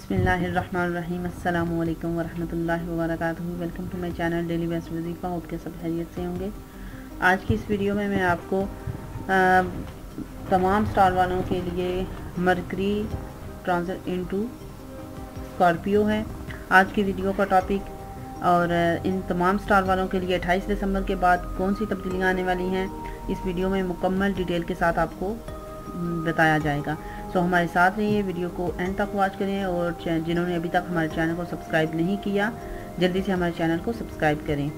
बिस्मिल्लाहिर्रहमानिर्रहीम। अस्सलाम वालेकुम वरहमतुल्लाहि वबरकातुहू। Welcome to my channel daily best वजीफ़ा। होप के सब खैरियत से होंगे। आज की इस वीडियो में मैं आपको तमाम स्टार वालों के लिए मरकरी ट्रांजिट इनटू स्कॉर्पियो है आज की वीडियो का टॉपिक। और इन तमाम स्टार वालों के लिए 28 दिसंबर के बाद कौन सी तब्दीलियाँ आने वाली हैं, इस वीडियो में मुकम्मल डिटेल के साथ आपको बताया जाएगा। सो हमारे साथ रहिए, वीडियो को एंड तक वॉच करें और जिन्होंने अभी तक हमारे चैनल को सब्सक्राइब नहीं किया जल्दी से हमारे चैनल को सब्सक्राइब करें।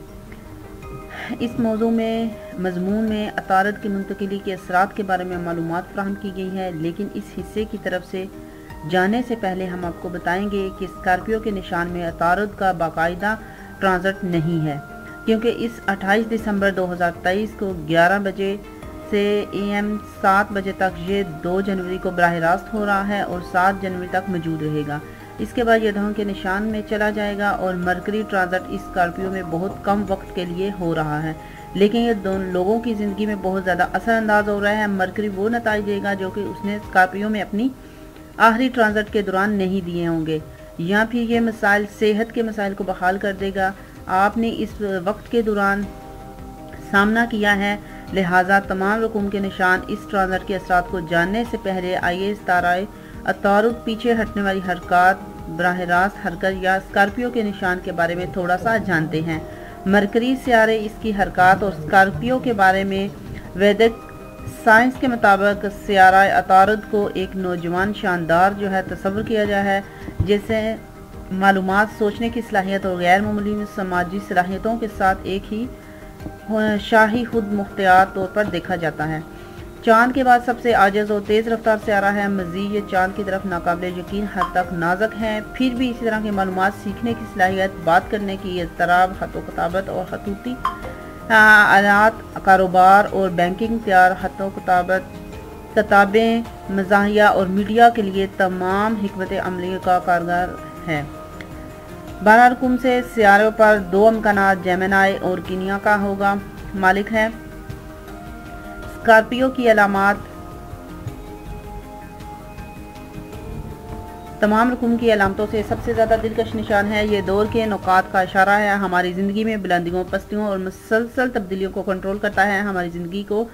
इस मौजू में मजमून में अतारद की मुंतकिली के असरात के बारे में मालूमात फराहम की गई है, लेकिन इस हिस्से की तरफ से जाने से पहले हम आपको बताएंगे कि स्कॉर्पियो के निशान में अतारद का बाकायदा ट्रांजिट नहीं है, क्योंकि इस 28 दिसंबर 2023 को 11 बजे से AM 7 बजे तक ये 2 जनवरी को बराह रास्त हो रहा है और 7 जनवरी तक मौजूद रहेगा। इसके बाद ये धों के निशान में चला जाएगा और मरकरी ट्रांजिट इस स्कॉर्पियो में बहुत कम वक्त के लिए हो रहा है, लेकिन ये दोनों लोगों की ज़िंदगी में बहुत ज़्यादा असरअंदाज हो रहा है। मरकरी वो नताइज देगा जो कि उसने स्कॉर्पियो में अपनी आखिरी ट्रांजिट के दौरान नहीं दिए होंगे, या फिर ये मसाइल सेहत के मसाइल को बहाल कर देगा। आपने इस वक्त के दौरान सामना किया है, लिहाजा तमाम रकूम के निशान इस ट्रांजिट के असरात को जानने से पहले आइए इस ताराए अतारुद पीछे हटने वाली हरकत, बराह रास्त हरकत या स्कॉर्पियो के निशान के बारे में थोड़ा सा जानते हैं। मरकरी सियारे, इसकी हरकत और स्कॉर्पियो के बारे में वैदिक साइंस के मुताबिक सियारा अतारुद को एक नौजवान शानदार तस्वर किया गया है, जिसे मालूमात, सोचने की सलाहियत और गैर मामूली समाजी सलाहियतों के साथ एक ही शाही खुद मुख्तियार तौर पर देखा जाता है। चांद के बाद सबसे आजिज़ और तेज़ रफ्तार सियारा है। मज़ीद ये चांद की तरफ नाकाबिल यकीन हद तक नाजुक हैं, फिर भी इसी तरह की मालूमात, सीखने की सलाहियत, बात करने की इज़्तिराब, खतो किताबत और खतूती आलात, कारोबार और बैंकिंग तैयार, खतो किताबत, किताबें, मज़ाहिया और मीडिया के लिए तमाम हिकमत अमली का कारगर है। 12 रकूम से सियारों पर 2 अमकानात जेमिनी और कीनिया का होगा मालिक है। स्कॉर्पियो की अलामात तमाम रकूम की अलामतों से सबसे ज़्यादा दिलकश निशान है। ये दौर के नुकात का इशारा है, हमारी ज़िंदगी में बुलंदियों, पस्तियों और मुसलसल तब्दीलियों को कंट्रोल करता है। हमारी ज़िंदगी को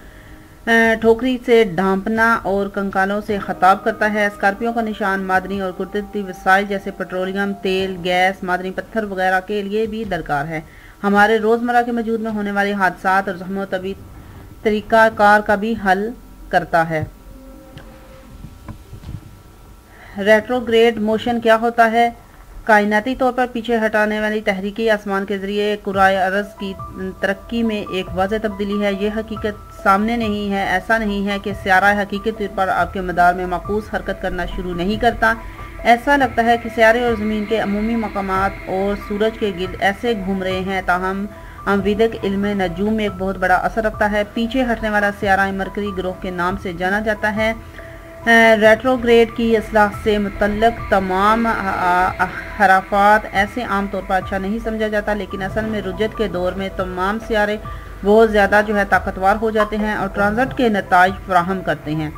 ठोकरी से ढांपना और कंकालों से खताब करता है। स्कॉर्पियो का निशान मादनी और कुदरती वसाइल जैसे पेट्रोलियम, तेल, गैस, मादनी पत्थर वगैरह के लिए भी दरकार है। हमारे रोज़मर्रा के वजूद में होने वाले हादसात और ज़ख्मों तभी तरीका कार का भी हल करता है। रेट्रोग्रेड मोशन क्या होता है? कायनाती तौर पर पीछे हटाने वाली तहरीकी आसमान के जरिए कुराए अर्ज़ की तरक्की में एक वाज़ेह तब्दीली है। यह हकीकत सामने नहीं है, ऐसा नहीं है कि सियारा हकीकी तौर पर आपके मदार में माकूस हरकत करना शुरू नहीं करता। ऐसा लगता है कि सियारे और ज़मीन के अमूमी मकामात और सूरज के गिर्द ऐसे घूम रहे हैं, ताहम वैदिक इल्म नजूम में एक बहुत बड़ा असर रखता है। पीछे हटने वाला सियारा मरकरी ग्रोह के नाम से जाना जाता है। रेट्रोग्रेड की असलाह से मुतल्लक तमाम हराफात ऐसे आम तौर पर अच्छा नहीं समझा जाता, लेकिन असल में रुजत के दौर में तमाम सियारे बहुत ज़्यादा ताकतवर हो जाते हैं और ट्रांजिट के नताइज फराहम करते हैं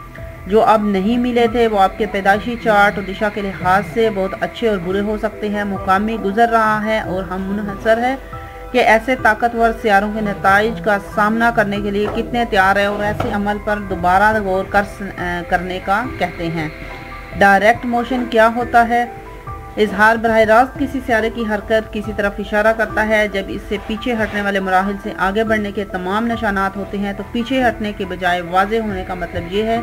जो अब नहीं मिले थे। वो आपके पैदाइशी चार्ट और दिशा के लिहाज से बहुत अच्छे और बुरे हो सकते हैं। मुकामी गुजर रहा है और हम मुनहसर है कि ऐसे ताकतवर सियारों के नताइज का सामना करने के लिए कितने तैयार है और ऐसे अमल पर दोबारा गौर करने का कहते हैं। डायरेक्ट मोशन क्या होता है? इजहार बराह रास्त किसी सियारे की हरकत किसी तरफ इशारा करता है। जब इससे पीछे हटने वाले मराहिल से आगे बढ़ने के तमाम निशानात होते हैं, तो पीछे हटने के बजाय वाज़ेह होने का मतलब ये है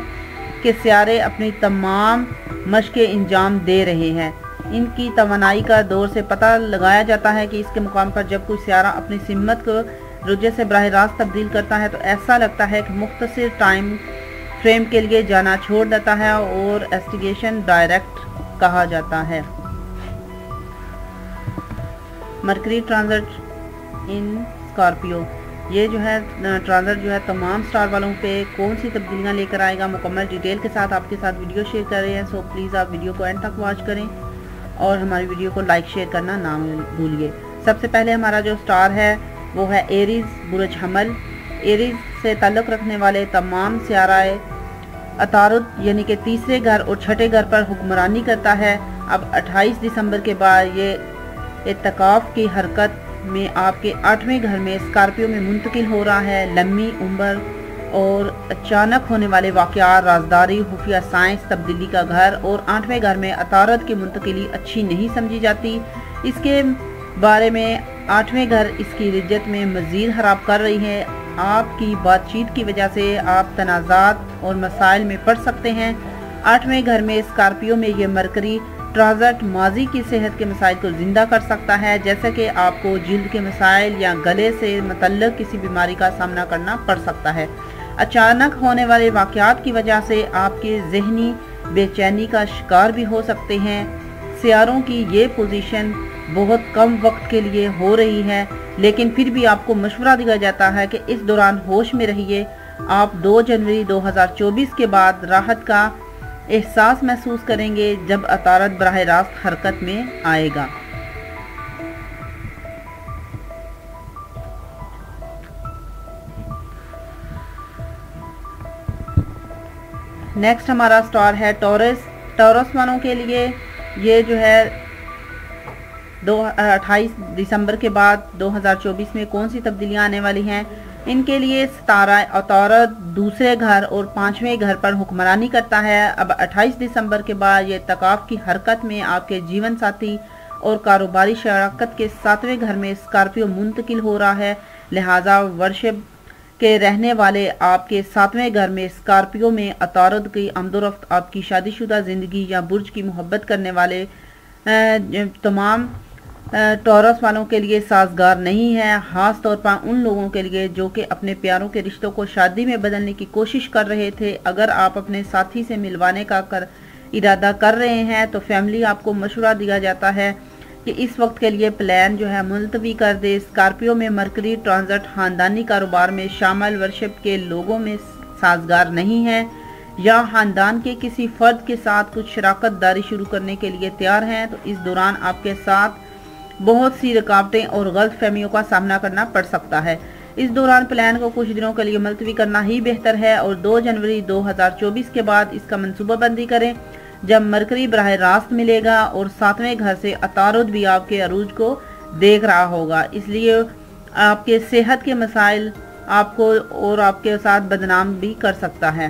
कि सियारे अपनी तमाम मशक़ें इंजाम दे रहे हैं। इनकी तवानाई का दौर से पता लगाया जाता है कि इसके मुकाम पर जब कोई सियारा अपनी सिमत को रुझे से बराह रास्त तब्दील करता है, तो ऐसा लगता है कि मुख्तसर टाइम फ्रेम के लिए जाना छोड़ देता है और एस्टिगेशन डायरेक्ट कहा जाता है। मरकरी ट्रांजिट इन स्कॉर्पियो, ये ट्रांजिट तमाम स्टार वालों पे कौन सी तब्दीलियाँ लेकर आएगा, मुकम्मल डिटेल के साथ आपके साथ वीडियो शेयर कर रहे हैं। सो प्लीज़ आप वीडियो को एंड तक वॉच करें और हमारी वीडियो को लाइक शेयर करना ना भूलिए। सबसे पहले हमारा जो स्टार है वो है एरीज बुर्ज हमल। एरीज से ताल्लुक़ रखने वाले तमाम सियाराए अतारुद यानी कि तीसरे घर और छठे घर पर हुक्मरानी करता है। اب 28 دسمبر کے بعد یہ اعتکاف کی حرکت میں آپ کے 8ویں گھر میں اسکارپیو میں منتقل ہو رہا ہے۔ لمبی عمر اور اچانک ہونے والے واقعات، رازداری، خفیہ سائنس، تبدیلی کا گھر اور 8ویں گھر میں عطارد کی منتقلی اچھی نہیں سمجھی جاتی۔ اس کے بارے میں 8ویں گھر اس کی رجت میں مزید خراب کر رہی ہے۔ آپ کی بات چیت کی وجہ سے آپ تنازعات اور مسائل میں پڑ سکتے ہیں۔ 8ویں گھر میں اسکارپیو میں یہ مرکری ٹرانزٹ ماضی کی صحت کے مسائل کو زندہ کر سکتا ہے، جیسے کہ آپ کو جلد کے مسائل یا گلے سے متعلق کسی بیماری کا سامنا کرنا پڑ سکتا ہے۔ اچانک ہونے والے واقعات کی وجہ سے آپ کے ذہنی بے چینی کا شکار بھی ہو سکتے ہیں۔ سیاروں کی یہ پوزیشن بہت کم وقت کے لیے ہو رہی ہے، لیکن پھر بھی آپ کو مشورہ دیا جاتا ہے کہ اس دوران ہوش میں رہیے۔ آپ 2 جنوری 2024 کے بعد راحت کا احساس محسوس کریں گے جب عطارد براہ راست حرکت میں آئے گا۔ نیکسٹ ہمارا سٹار ہے ٹورس والوں کے لیے یہ جو ہے 28 دسمبر کے بعد 2024 میں کون سی تبدیلیاں آنے والی ہیں۔ ان کے لیے ستارہ عطارد دوسرے گھر اور 5ویں گھر پر حکمرانی کرتا ہے۔ اب 28 دسمبر کے بعد یہ اعتکاف کی حرکت میں آپ کے جیون ساتھی اور کاروباری شراکت کے 7ویں گھر میں اسکارپیو منتقل ہو رہا ہے، لہٰذا ورشب کے رہنے والے آپ کے 7ویں گھر میں اسکارپیو میں عطارد کی آمد و رفت آپ کی شادی شدہ زندگی یا برج کی محبت کرنے والے تمام ٹورس والوں کے لیے سازگار نہیں ہے، خاص طور پر ان لوگوں کے لیے جو کہ اپنے پیاروں کے رشتوں کو شادی میں بدلنے کی کوشش کر رہے تھے۔ اگر آپ اپنے ساتھی سے ملوانے کا ارادہ کر رہے ہیں تو فیملی آپ کو مشورہ دیا جاتا ہے کہ اس وقت کے لیے پلان جو ہے ملتوی کر دے۔ اسکارپیو میں مرکری ٹرانزٹ خاندانی کاروبار میں شامل ورشب کے لوگوں میں سازگار نہیں ہے یا خاندان کے کسی فرد کے ساتھ کچھ شراکت داری شروع کرنے کے لیے تیار ہیں، تو اس دوران آپ کے ساتھ بہت سی رکاوٹیں اور غلط فہمیوں کا سامنا کرنا پڑ سکتا ہے۔ اس دوران پلان کو کچھ دنوں کے لیے ملتوی کرنا ہی بہتر ہے اور 2 جنوری 2024 کے بعد اس کا منصوبہ بندی کریں جب مرکری براہ راست ملے گا اور 7ویں گھر سے عطارد بھی آپ کے عروج کو دیکھ رہا ہوگا، اس لیے آپ کے صحت کے مسائل آپ کو اور آپ کے ساتھ بدنام بھی کر سکتا ہے۔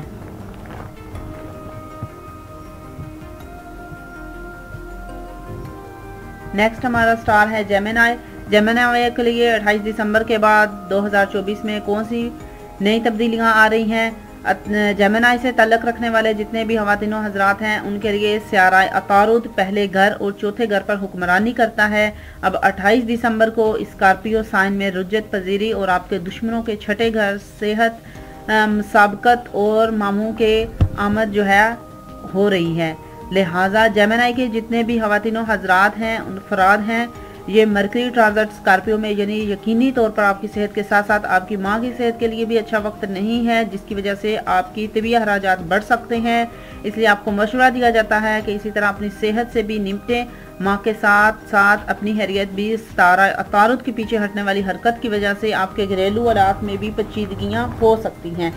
نیکسٹ ہمارا سٹار ہے جیمنائی کے لیے 28 دسمبر کے بعد 2024 میں کون سی نئی تبدیلیاں آ رہی ہیں۔ جیمنائی سے تعلق رکھنے والے جتنے بھی خواتین و حضرات ہیں ان کے لیے سیارہ عطارد پہلے گھر اور چوتھے گھر پر حکمرانی کرتا ہے۔ اب 28 دسمبر کو اسکارپیو سائن میں رجت پذیری اور آپ کے دشمنوں کے چھٹے گھر صحت، مسابقت اور ماموں کے آمد جو ہے ہو رہی ہے، لہٰذا جیمنائی کے جتنے بھی خواتین و حضرات ہیں افراد ہیں یہ مرکری ٹرانزٹ اسکارپیو میں یعنی یقینی طور پر آپ کی صحت کے ساتھ ساتھ آپ کی ماں کی صحت کے لیے بھی اچھا وقت نہیں ہے، جس کی وجہ سے آپ کی طبی اخراجات بڑھ سکتے ہیں۔ اس لیے آپ کو مشورہ دیا جاتا ہے کہ اسی طرح اپنی صحت سے بھی نمٹیں۔ ماں کے ساتھ ساتھ اپنی حیثیت بھی ستارہ عطارد کے پیچھے ہٹنے والی حرکت کی وجہ سے آپ کے گھریلو حالات میں بھی پیچیدگیاں ہو سکتی ہیں۔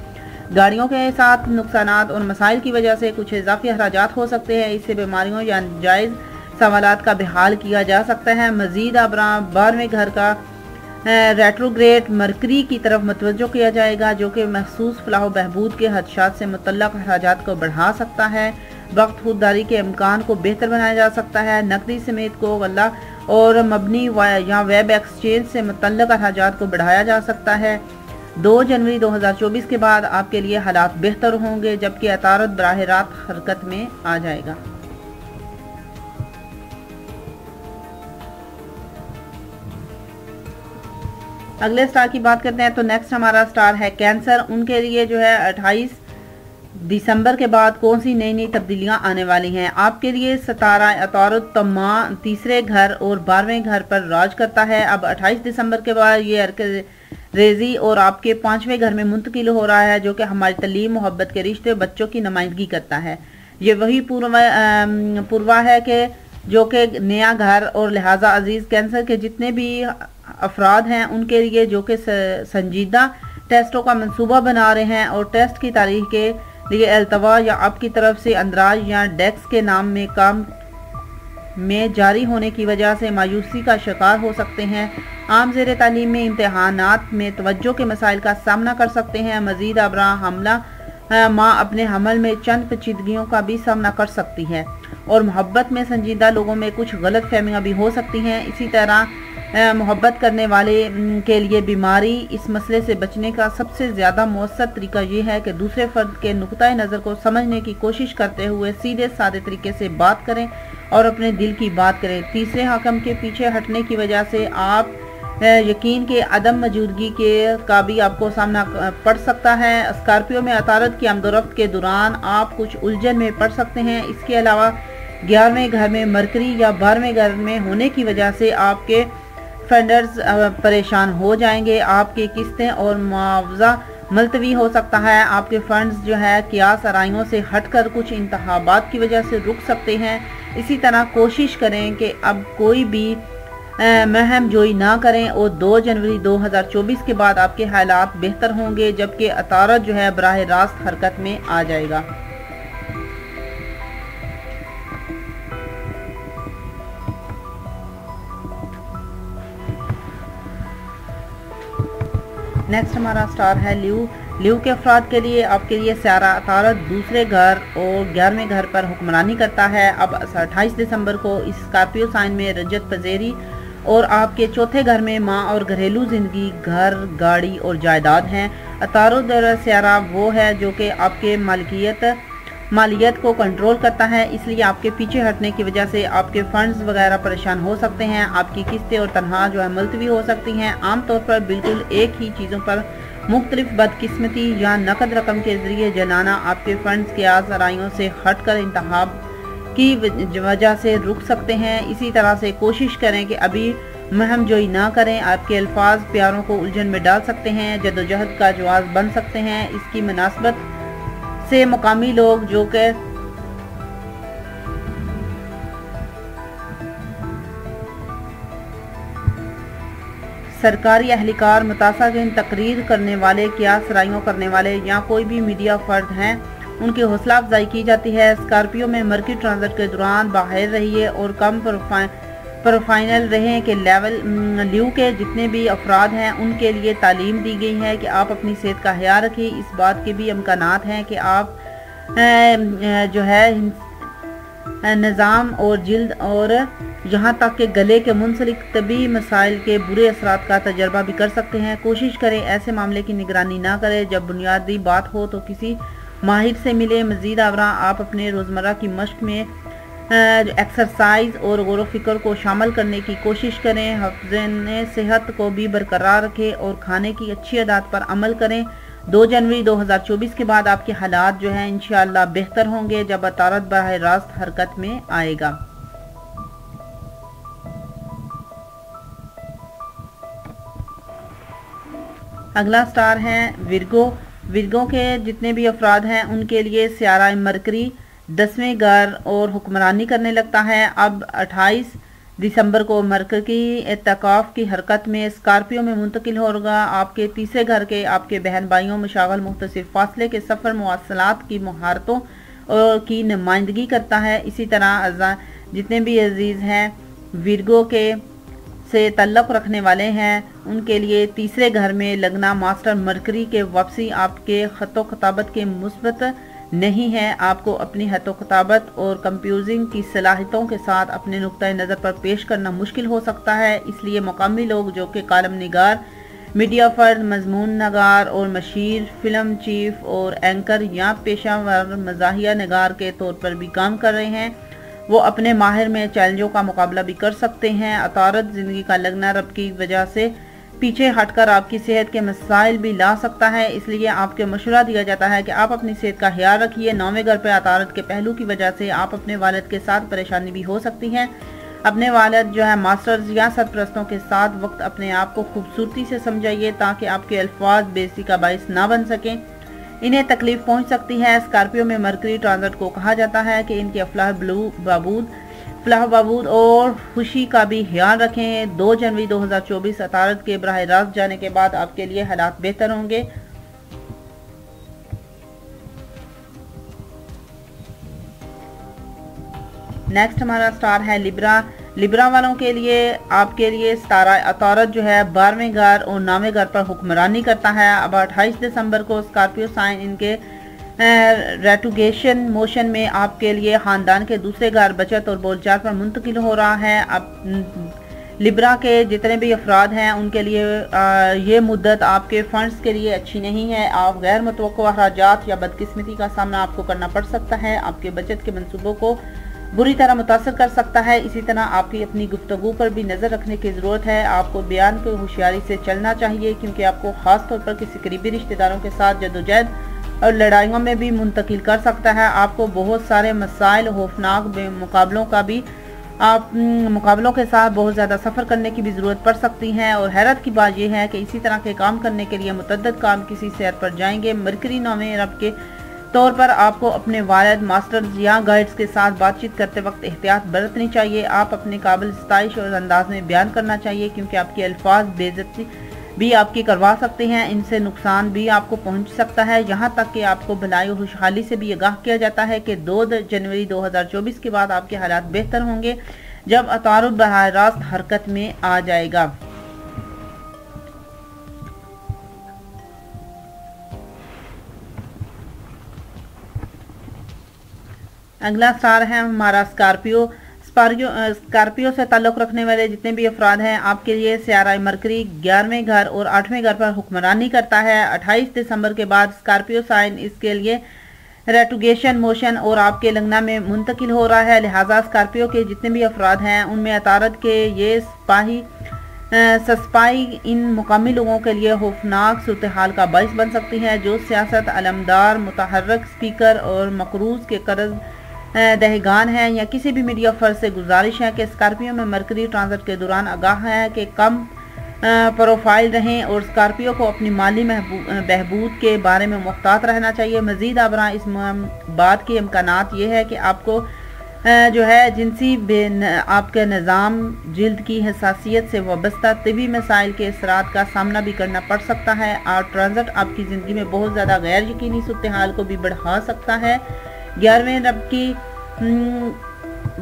گاڑیوں کے ساتھ نقصانات اور مسائل کی وجہ سے کچھ اضافی اخراجات ہو سکتے ہیں، اس سے بیماریوں یا جائز سوالات کا بحال کیا جا سکتا ہے۔ مزید ابراں 12ویں گھر کا ریٹروگریڈ مرکری کی طرف متوجہ کیا جائے گا جو کہ مخصوص فلاح و بہبود کے خدشات سے متعلق اخراجات کو بڑھا سکتا ہے۔ وقت خودداری کے امکان کو بہتر بنایا جا سکتا ہے۔ نقدی سمیت کو غلہ اور مبنی یا ویب ایکسچینج سے متعلق اخراجات کو بڑھایا جا سکتا ہے۔ 2 جنوری 2024 کے بعد آپ کے لیے حالات بہتر ہوں گے جبکہ عطارد براہ راست حرکت میں آ جائے گا۔ اگلے سٹار کی بات کرتے ہیں تو نیکسٹ ہمارا سٹار ہے کینسر۔ ان کے لیے جو ہے 28 دسمبر کے بعد کون سی نئی تبدیلیاں آنے والی ہیں۔ آپ کے لیے ستارہ عطارد تیسرے گھر اور 12ویں گھر پر راج کرتا ہے۔ اب 28 دسمبر کے بعد یہ ریزی اور آپ کے 5ویں گھر میں منتقل ہو رہا ہے جو کہ ہماری تعلیم، محبت کے رشتے، بچوں کی نمائندگی کرتا ہے۔ یہ وہی پوروا ہے کہ جو کہ نیا گھر اور لہٰذا عزیز کینسر کے جتنے بھی افراد ہیں ان کے لیے جو کہ سنجیدہ ٹیسٹوں کا منصوبہ بنا رہے ہیں اور ٹیسٹ کی تاریخ کے لیے التوا یا آپ کی طرف سے اندراج یا ڈیکس کے نام میں کام में जारी होने की वजह से मायूसी का शिकार हो सकते हैं। आम ज़ेर तालीम में इम्तहानात में तवज्जो के मसाइल का सामना कर सकते हैं। मज़ीद आबरा हमला माँ अपने हमल में चंद पेचीदगियों का भी सामना कर सकती है और मोहब्बत में संजीदा लोगों में कुछ गलत फहमियाँ भी हो सकती हैं। इसी तरह मोहब्बत करने वाले के लिए बीमारी इस मसले से बचने का सबसे ज़्यादा मौसर तरीका ये है कि दूसरे फ़र्द के नुक्ता नज़र को समझने की कोशिश करते हुए सीधे सादे तरीके से बात करें और अपने दिल की बात करें। तीसरे हाकम के पीछे हटने की वजह से आप यकीन के अदम मौजूदगी के का भी आपको सामना पड़ सकता है। स्कॉर्पियो में अतारत की आमदोरफ्त के दौरान आप कुछ उलझन में पड़ सकते हैं। इसके अलावा 11वें घर में मरकरी या 12वें घर में होने की वजह से आपके फंडर्स परेशान हो जाएंगे। आपकी किस्तें और मुआवजा मुलतवी हो सकता है। आपके फंड्स जो है कियास आराइयों से हटकर कुछ इंतखाबात की वजह से रुक सकते हैं। इसी तरह कोशिश करें कि अब कोई भी महम जोई ना करें और 2 जनवरी 2024 के बाद आपके हालात बेहतर होंगे, जबकि अतारत जो है बराह रास्त हरकत में आ जाएगा। नेक्स्ट हमारा स्टार है ल्यू के अफराद के लिए आपके लिए सियारा अतारत दूसरे घर और 11वें घर पर हुक्मरानी करता है। अब 28 दिसंबर को इस स्कॉर्पियो साइन में रजत पजेरी और आपके चौथे घर में माँ और घरेलू जिंदगी, घर, गाड़ी और जायदाद हैं। अतारत सियारा वो है जो कि आपके मालियत को कंट्रोल करता है, इसलिए आपके पीछे हटने की वजह से आपके फंड्स वगैरह परेशान हो सकते हैं। आपकी किस्तें और तनख्वाह जो है मुलतवी हो सकती हैं। आमतौर पर बिल्कुल एक ही चीज़ों पर मुख्तलिफ बदकिस्मती या नकद रकम के ज़रिए जलाना आपके फंड्स के आज़राइयों से हटकर इंतखाब की वजह से रुक सकते हैं। इसी तरह से कोशिश करें कि अभी महम जोई ना करें। आपके अल्फाज प्यारों को उलझन में डाल सकते हैं, जदोजहद का जवाब बन सकते हैं। इसकी मुनासबत से मुकामी लोग जो कि सरकारी अहलकार, मुतासिन तकरीर करने वाले, कियास राइयों करने वाले या कोई भी मीडिया फर्द हैं, उनकी हौसला अफजाई की जाती है। स्कॉर्पियो में मरकरी ट्रांजिट के दौरान बाहर रहिए और कम प्रोफाइनल रहें कि ल्यू के जितने भी अफराद हैं उनके लिए तालीम दी गई है कि आप अपनी सेहत का ख्याल रखें। इस बात के भी इम्कानात हैं कि आप जो है निज़ाम और जिल्द और यहाँ तक कि गले के मुंसलिक तबी मसाइल के बुरे असरात का तजर्बा भी कर सकते हैं। कोशिश करें ऐसे मामले की निगरानी ना करें। जब बुनियादी बात हो तो किसी माहिर से मिले। मज़ीद आवरा आप अपने रोज़मर्रा की मश्क में एक्सरसाइज और गौर फिक्र को शामिल करने की कोशिश करें। हफ्ज़े सेहत को भी बरकरार रखें और खाने की अच्छी आदत पर अमल करें। 2 जनवरी 2024 के बाद आपके हालात जो हैं इंशाअल्लाह बेहतर होंगे, जब अतारत बराह रास्त हरकत में आएगा। अगला स्टार है विर्गो के जितने भी अफराद हैं उनके लिए सियारा मरकरी 10वें घर और हुक्मरानी करने लगता है। अब 28 दिसंबर को मरकरी एतकाफ की हरकत में स्कॉर्पियो में मुंतकिल होगा। आपके तीसरे घर के आपके बहन भाइयों मुशागल मुख्तसर फासले के सफ़र मवासलात की महारतों की नुमाइंदगी करता है। इसी तरह जितने भी अजीज़ हैं विर्गो के से तल्लुक़ रखने वाले हैं उनके लिए तीसरे घर में लगना मास्टर मरकरी के वापसी आपके ख़तो ख़ताबत के मुस्बत नहीं है। आपको अपनी ख़तो ख़ताबत और कंप्यूजिंग की सलाहियतों के साथ अपने नुक्ता नज़र पर पेश करना मुश्किल हो सकता है। इसलिए मकामी लोग जो कि कालम निगार, मीडिया फर्द, मजमून नगार और मशीर, फिल्म चीफ और एंकर या पेशावर मज़ाहिया नगार के तौर पर भी काम कर रहे हैं, वो अपने माहिर में चैलेंजों का मुकाबला भी कर सकते हैं। अतारत ज़िंदगी का लगना रब की वजह से पीछे हटकर आपकी सेहत के मसाइल भी ला सकता है, इसलिए आपके मशवरा दिया जाता है कि आप अपनी सेहत का ख्याल रखिए। 9वें घर पर अतारत के पहलू की वजह से आप अपने वालिद के साथ परेशानी भी हो सकती है। अपने वालिद जो है मास्टर्स या सरपरस्तों के साथ वक्त अपने आप को खूबसूरती से समझाइए ताकि आपके अल्फाज बेइज्जती का बाइस ना बन सकें, इन्हें तकलीफ पहुंच सकती है। स्कॉर्पियो में मरकरी ट्रांजिट को कहा जाता है कि इनकी फलाह बहबूद और खुशी का भी ख्याल रखें। 2 जनवरी 2024 अतारत के बराह रास्त जाने के बाद आपके लिए हालात बेहतर होंगे। नेक्स्ट हमारा स्टार है लिब्रा। लिब्रा वालों के लिए आपके लिए सितारा अतारत जो है 12वें घर और 9वें घर पर हुक्मरानी करता है। अब 28 दिसंबर को स्कॉर्पियो साइन इनके रेट्रोग्रेशन मोशन में आपके लिए ख़ानदान के दूसरे घर बचत और बोलचाल पर मुंतकिल हो रहा है। अब लिब्रा के जितने भी अफराद हैं उनके लिए ये मुद्दत आपके फंड्स के लिए अच्छी नहीं है। आप गैर मुतवक्को अखराजात या बदकिस्मती का सामना आपको करना पड़ सकता है। आपके बचत के मंसूबों को बुरी तरह मुतासर कर सकता है। इसी तरह आपकी अपनी गुफ्तगू पर भी नज़र रखने की ज़रूरत है। आपको बयान को होशियारी से चलना चाहिए क्योंकि आपको ख़ास तौर पर किसी करीबी रिश्तेदारों के साथ जदोजहद और लड़ाइयों में भी मुंतकिल कर सकता है। आपको बहुत सारे मसाइल खौफनाक मुकाबलों के साथ बहुत ज़्यादा सफ़र करने की भी ज़रूरत पड़ सकती है। और हैरत की बात यह है कि इसी तरह के काम करने के लिए मुतअद्दिद काम किसी सैर पर जाएंगे। मरकरी 9वें रब के तौर पर आपको अपने वालिद, मास्टर्स या गाइड्स के साथ बातचीत करते वक्त एहतियात बरतनी चाहिए। आप अपने काबिल सताइश और अंदाज में बयान करना चाहिए क्योंकि आपके अल्फाज बेइज्जती भी आपकी करवा सकते हैं। इनसे नुकसान भी आपको पहुंच सकता है। यहाँ तक कि आपको भलाई और खुशहाली से भी आगाह किया जाता है कि 2 जनवरी 2024 के बाद आपके हालात बेहतर होंगे जब अतारुद बराह रास्त हरकत में आ जाएगा। अगला स्टार है हमारा स्कॉर्पियो। स्कॉर्पियो से ताल्लुक़ रखने वाले जितने भी अफराद हैं आपके लिए सियारा मरकरी 11वें घर और 8वें घर पर हुक्मरानी करता है। 28 दिसंबर के बाद स्कॉर्पियो साइन इसके लिए रेट्रोग्रेशन मोशन और आपके लग्ना में मुंतकिल हो रहा है। लिहाजा स्कॉर्पियो के जितने भी अफराद हैं उनमें अतारत के ये सस्पाई इन मुकामी लोगों के लिए खौफनाक सूरत हाल का बाइस बन सकती है जो सियासत, अलमदार, मुतहर्रिक स्पीकर और मकरूज के कर्ज दहगान हैं या किसी भी मीडिया फर्ज से गुजारिश है कि स्कॉर्पियो में मरकरी ट्रांजिट के दौरान आगाह है कि कम प्रोफाइल रहें और स्कॉर्पियो को अपनी माली बहबूद के बारे में मुख्तात रहना चाहिए। मज़ीद आबरा इस बात के इम्कानात ये है कि आपको जो है जिनसी आपके निज़ाम, जिल्द की हसासियत से वाबस्ता तिबी मसाइल के असरात का सामना भी करना पड़ सकता है। और ट्रांजिट आपकी ज़िंदगी में बहुत ज़्यादा गैर यकीनी सूरत हाल को भी बढ़ा सकता है। 11वें रब की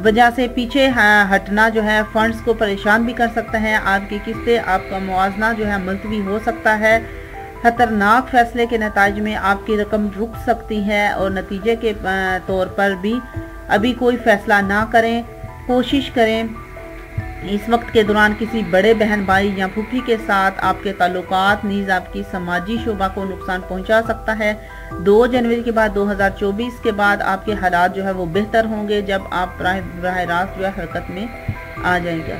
वजह से पीछे हटना जो है फंड्स को परेशान भी कर सकता है। आपकी किस्तें, आपका मुआवजा जो है मुलतवी हो सकता है। खतरनाक फैसले के नतीजे में आपकी रकम रुक सकती है और नतीजे के तौर पर भी अभी कोई फैसला ना करें। कोशिश करें इस वक्त के दौरान किसी बड़े बहन भाई या फूफी के साथ आपके ताल्लुकात नीज़ आपकी समाजी शोबा को नुकसान पहुंचा सकता है। 2 जनवरी के बाद 2024 के बाद आपके हालात जो है वो बेहतर होंगे जब आप बराह रास्त जो है हरकत में आ जाएंगे।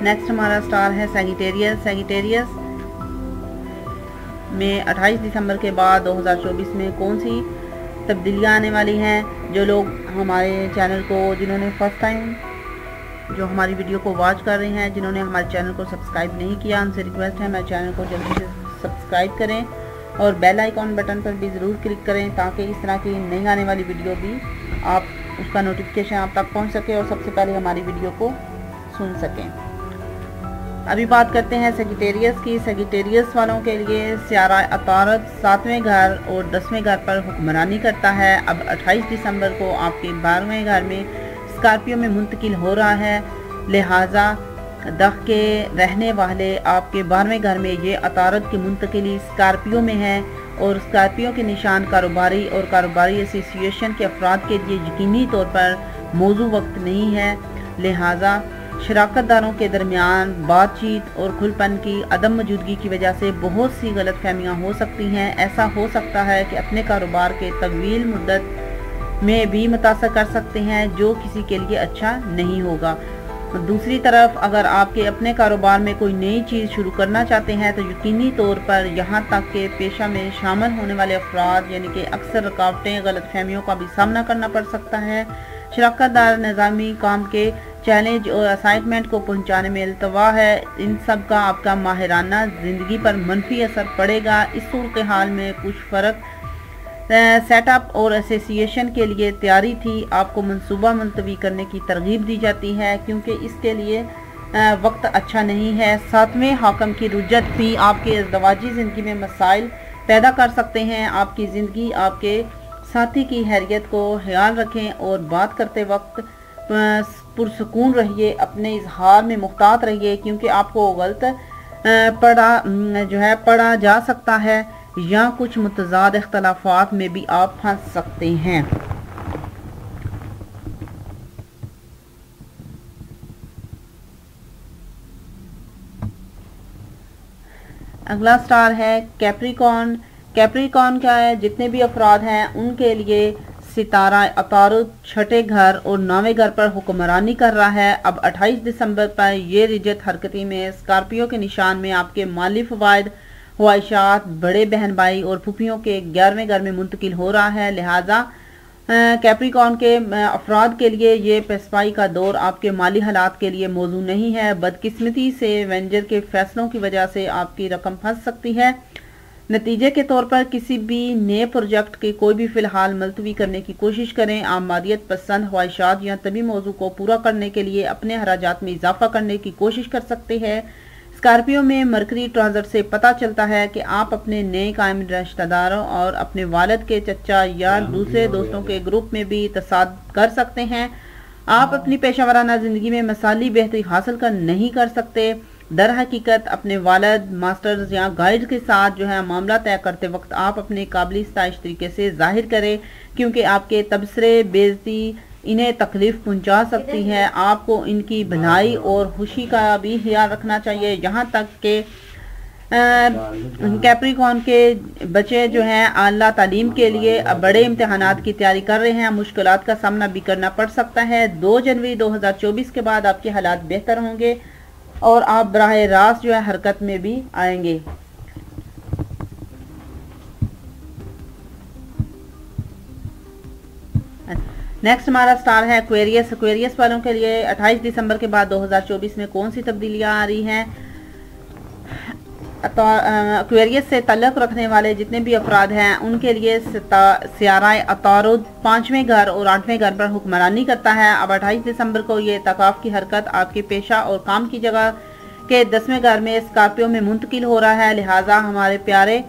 नेक्स्ट हमारा स्टार है सैजिटेरियस। सैजिटेरियस में 28 दिसंबर के बाद 2024 में कौन सी तब्दीलियाँ आने वाली हैं। जो लोग हमारे चैनल को जिन्होंने फर्स्ट टाइम जो हमारी वीडियो को वॉच कर रहे हैं, जिन्होंने हमारे चैनल को सब्सक्राइब नहीं किया, उनसे रिक्वेस्ट है हमारे चैनल को जल्दी से सब्सक्राइब करें और बेल आइकॉन बटन पर भी ज़रूर क्लिक करें ताकि इस तरह की नई आने वाली वीडियो भी आप उसका नोटिफिकेशन आप तक पहुंच सके और सबसे पहले हमारी वीडियो को सुन सकें। अभी बात करते हैं सैजिटेरियस की। सैजिटेरियस वालों के लिए सियारा अतारत 7वें घर और 10वें घर पर हुक्मरानी करता है। अब 28 दिसंबर को आपके 12वें घर में स्कॉर्पियो में मुंतकिल हो रहा है। लिहाजा दख के रहने वाले आपके 12वें घर में ये अतारत की मुंतकिली स्कॉर्पियो में है और स्कॉर्पियो के निशान कारोबारी और कारोबारी एसोसिएशन के अफराद के लिए यकीनी तौर पर मौजू वक्त नहीं है। लिहाजा शराकतदारों के दरमियान बातचीत और खुलपन की अदम मौजूदगी की वजह से बहुत सी गलत फहमियाँ हो सकती हैं। ऐसा हो सकता है कि अपने कारोबार के तवील मुद्दत में भी मुतासर कर सकते हैं जो किसी के लिए अच्छा नहीं होगा। दूसरी तरफ अगर आपके अपने कारोबार में कोई नई चीज़ शुरू करना चाहते हैं तो यकीनी तौर पर यहाँ तक के पेशा में शामिल होने वाले अफराद यानी कि अक्सर रुकावटें, गलत फहमियों का भी सामना करना पड़ सकता है। शराकतदार निज़ामी काम के चैलेंज और असाइनमेंट को पहुंचाने में अल्तवा है। इन सब का आपका माहिराना ज़िंदगी पर मनफी असर पड़ेगा। इस सूरत हाल में कुछ फ़र्क सेटअप और एसोसिएशन के लिए तैयारी थी। आपको मंसूबा मुलतवी करने की तरगीब दी जाती है क्योंकि इसके लिए वक्त अच्छा नहीं है। 7वें हाकम की रुजत भी आपके अज़दवाजी ज़िंदगी में मसाइल पैदा कर सकते हैं। आपकी ज़िंदगी आपके साथी की हैरियत को ख्याल रखें और बात करते वक्त पुरसकून रहिए, अपने इजहार में मुख्तात रहिए, क्योंकि आपको गलत पढ़ा जा सकता है या कुछ मुतज़ाद इख्तलाफात में भी आप फंस सकते हैं। अगला स्टार है कैप्रिकॉर्न। कैप्रिकॉर्न क्या है? जितने भी अफराद हैं उनके लिए सितारा अतारुद छठे घर और 9वें घर पर हुक्मरानी कर रहा है। अब 28 दिसंबर पर ये रिजत हरकती में स्कॉर्पियो के निशान में आपके माली फवायद, ख्वाहिशात, बड़े बहन भाई और फूफियों के 11वें घर में मुंतकिल हो रहा है। लिहाजा कैप्रिकॉर्न के अफराद के लिए ये पेशवाई का दौर आपके माली हालात के लिए मौजू नहीं है। बदकिस्मती से वेंजर के फैसलों की वजह से आपकी रकम फंस सकती है। नतीजे के तौर पर किसी भी नए प्रोजेक्ट के कोई भी फ़िलहाल मुलतवी करने की कोशिश करें। आप मादियत पसंद ख्वाहिशात या तभी मौजू को पूरा करने के लिए अपने अखराजात में इजाफा करने की कोशिश कर सकते हैं। स्कॉर्पियो में मरकरी ट्रांजिट से पता चलता है कि आप अपने नए कायम रिश्तेदारों और अपने वालिद के चचा या दूसरे दोस्तों के ग्रुप में भी तसाद कर सकते हैं। आप अपनी पेशा ज़िंदगी में मसाली बेहतरी हासिल नहीं कर सकते। दर हकीकत अपने वालिद, मास्टर्स या गाइड के साथ मामला तय करते वक्त आप अपने काबिल स्ताइश तरीके से जाहिर करें, क्योंकि आपके तबसरे बेइज्जती इन्हें तकलीफ पहुंचा सकती है। आपको इनकी भलाई और खुशी का भी ख्याल रखना चाहिए। यहाँ तक कि कैप्रिकॉर्न के बच्चे आला तालीम के लिए बड़े इम्तिहानात की तैयारी कर रहे हैं, मुश्किलात का सामना भी करना पड़ सकता है। 2 जनवरी 2024 के बाद आपके हालात बेहतर होंगे और आप बराह रास्त हरकत में भी आएंगे। नेक्स्ट हमारा स्टार है एक्वेरियस। एक्वेरियस वालों के लिए 28 दिसंबर के बाद 2024 में कौन सी तब्दीलियां आ रही हैं? एक्वेरियस से ताल्लुक़ रखने वाले जितने भी अफराद हैं उनके लिए सियारा अतारुद 5वें घर और 8वें घर पर हुक्मरानी करता है। अब 28 दिसंबर को ये तकाफ की हरकत आपके पेशा और काम की जगह के 10वें घर में स्कॉर्पियो में मुंतकिल हो रहा है। लिहाजा हमारे प्यारे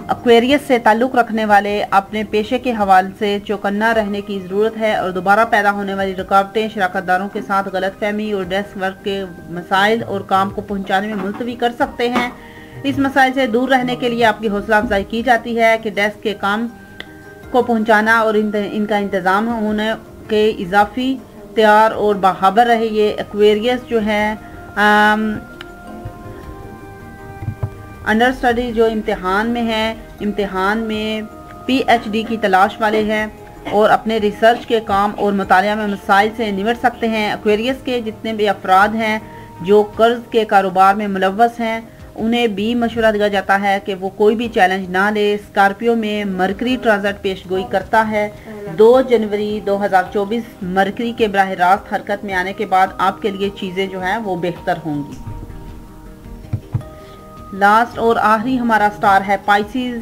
एक्वेरियस से ताल्लुक़ रखने वाले अपने पेशे के हवाले से चौकन्ना रहने की ज़रूरत है और दोबारा पैदा होने वाली रुकावटें, शराकतदारों के साथ गलतफहमी और डेस्क वर्क के मसाइल और काम को पहुंचाने में मुलतवी कर सकते हैं। इस मसाइल से दूर रहने के लिए आपकी हौसला अफजाई की जाती है कि डेस्क के काम को पहुंचाना और इनका इंतज़ाम होने के इजाफी तैयार और बाखबर रहे। ये एक्वेरियस अंडर स्टडी इम्तिहान में है, इम्तिहान में PhD की तलाश वाले हैं और अपने रिसर्च के काम और मुतालिया में मसाइल से निपट सकते हैं। एक्वेरियस के जितने भी अफराद हैं जो कर्ज के कारोबार में मुलव्वस हैं उन्हें भी मशवरा दिया जाता है कि वो कोई भी चैलेंज ना ले। स्कॉर्पियो में मरकरी ट्रांजिट पेशगोई करता है। 2 जनवरी 2024 मरकरी के बराह रास्त हरकत में आने के बाद आपके लिए चीज़ें वो बेहतर होंगी। लास्ट और आखिरी हमारा स्टार है पाइसिस।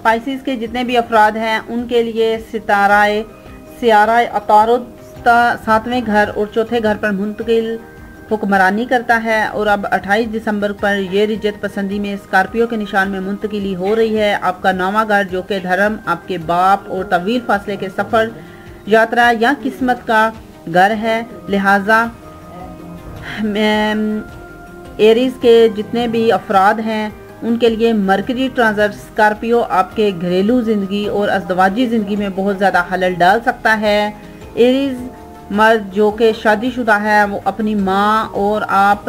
पाइसिस के जितने भी अफराद हैं उनके लिए सियारा अतारुद 7वें घर और 4थे घर पर मुंतकिल हुक्मरानी करता है और अब 28 दिसंबर पर यह रिजत पसंदी में स्कॉर्पियो के निशान में मुंतकिली हो रही है। आपका 9वां घर जो कि धर्म, आपके बाप और तवील फासले के सफ़र, यात्रा या किस्मत का घर है। लिहाजा एरीज के जितने भी अफराद हैं उनके लिए मरकरी ट्रांजिट स्कॉर्पियो आपके घरेलू ज़िंदगी और अज़दवाजी ज़िंदगी में बहुत ज़्यादा खलल डाल सकता है। एरीज मर्द जो कि शादीशुदा है वो अपनी माँ और आप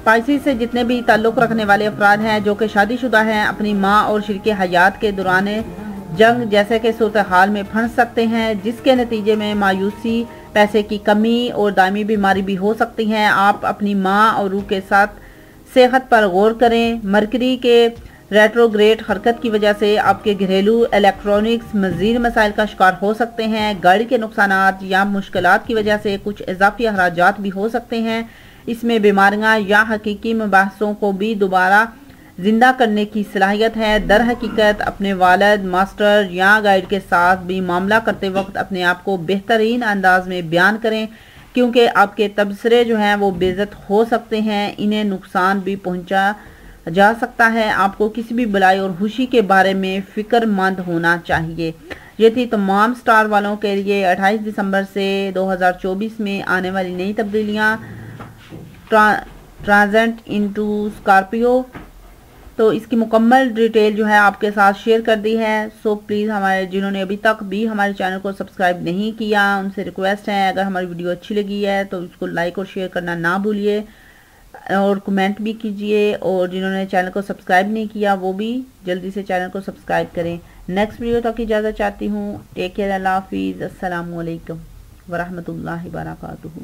पाइसिस से जितने भी ताल्लुक़ रखने वाले अफराद हैं जो कि शादीशुदा हैं अपनी माँ और शरीके हयात के दौरान जंग जैसे कि सूरत हाल में फंस सकते हैं, जिसके नतीजे में मायूसी, पैसे की कमी और दायमी बीमारी भी हो सकती हैं। आप अपनी माँ और रूह के साथ सेहत पर गौर करें। मरकरी के रेट्रोग्रेड हरकत की वजह से आपके घरेलू इलेक्ट्रॉनिक्स मज़ीद मसाइल का शिकार हो सकते हैं। गाड़ी के नुकसानात या मुश्किलात की वजह से कुछ इजाफी अखराजात भी हो सकते हैं। इसमें बीमारियाँ या हकीकी मबाहसों को भी दोबारा زندہ کرنے کی صلاحیت ہے۔ در حقیقت اپنے والد، ماسٹر یا گائیڈ کے ساتھ بھی معاملہ کرتے وقت اپنے آپ کو بہترین انداز میں بیان کریں، کیونکہ آپ کے تبصرے جو ہیں وہ بے عزت ہو سکتے ہیں، انہیں نقصان بھی پہنچا جا سکتا ہے۔ آپ کو کسی بھی بلائی اور خوشی کے بارے میں فکر مند ہونا چاہیے۔ یہ تھی تمام سٹار والوں کے لیے 28 دسمبر سے 2024 میں آنے والی نئی تبدیلیاں ٹرانزٹ انٹو اسکارپیو۔ تو اس کی مکمل ڈیٹیل جو ہے آپ کے ساتھ شیئر کر دی ہے۔ سو پلیز ہمارے جنہوں نے ابھی تک بھی ہمارے چینل کو سبسکرائب نہیں کیا، ان سے ریکویسٹ ہے اگر ہماری ویڈیو اچھی لگی ہے تو اس کو لائک اور شیئر کرنا نہ بھولیے، اور کمنٹ بھی کیجئے، اور جنہوں نے چینل کو سبسکرائب نہیں کیا وہ بھی جلدی سے چینل کو سبسکرائب کریں۔ نیکسٹ ویڈیو تک اجازت چاہتی ہوں۔ ٹیک کیئر، اللہ حافظ، السلام علیکم ورحمۃ اللہ وبرکاتہ۔